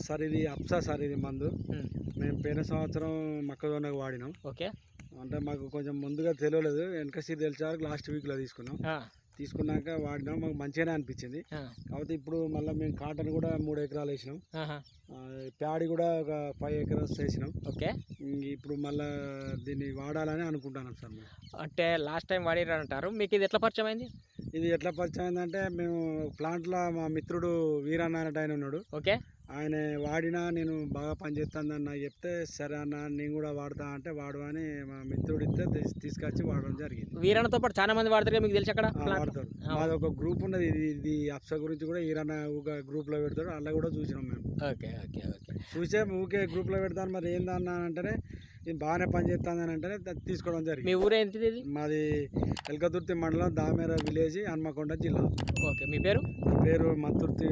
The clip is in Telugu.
సార్ ఇది అప్సా సార్ ఇది మందు. మేము పోయిన సంవత్సరం మొక్కజొన్నకు వాడినాం. ఓకే. అంటే మాకు కొంచెం ముందుగా తెలియలేదు, వెనక సీట్ తెలిసారు, లాస్ట్ వీక్లో తీసుకున్నాం. తీసుకున్నాక వాడినాం, మాకు మంచిగానే అనిపించింది. కాకపోతే ఇప్పుడు మళ్ళీ మేము కాటన్ కూడా 3 ఎకరాలు వేసినాం, ప్యాడీ కూడా ఒక 5 acres వేసినాం. ఓకే. ఇప్పుడు మళ్ళీ దీన్ని వాడాలని అనుకుంటున్నాం సార్. అంటే లాస్ట్ టైం వాడిర్రు అంటారు, మీకు ఇది ఎట్లా పరిచయం అయింది? ఇది ఎట్లా పరిచయం అయిందంటే, మేము ప్లాంట్లో మా మిత్రుడు వీరన్న అనేట ఆయన ఉన్నాడు. ఓకే. ఆయన వాడినా నేను బాగా పనిచేస్తుందని నాకు చెప్తే, సరే అన్న నేను కూడా వాడతా అంటే వాడు అని మా మిత్రుడు ఇస్తే తీసుకొచ్చి వాడడం జరిగింది. వీరన్నతో పాటు చాలా మంది వాడతారు, మీకు తెలిసి అక్కడ వాడతారు. మాది ఒక గ్రూప్ ఉన్నది, ఇది అప్సా గురించి కూడా వీరన్న ఒక గ్రూప్లో పెడతాడు, అలా కూడా చూసినాం మేము. Okay okay okay. చూసే ఊకే గ్రూప్లో పెడతాను, మరి ఏందన్నా అంటేనే ఇది బాగానే పనిచేస్తుందని అంటేనే తీసుకోవడం జరిగింది. మీ ఊరు ఏంటిది? మాది ఎల్కతుర్తి మండలం, దామేర విలేజ్, హన్మకొండ జిల్లా. ఓకే. మీ పేరు? నా పేరు మత్తుర్తి.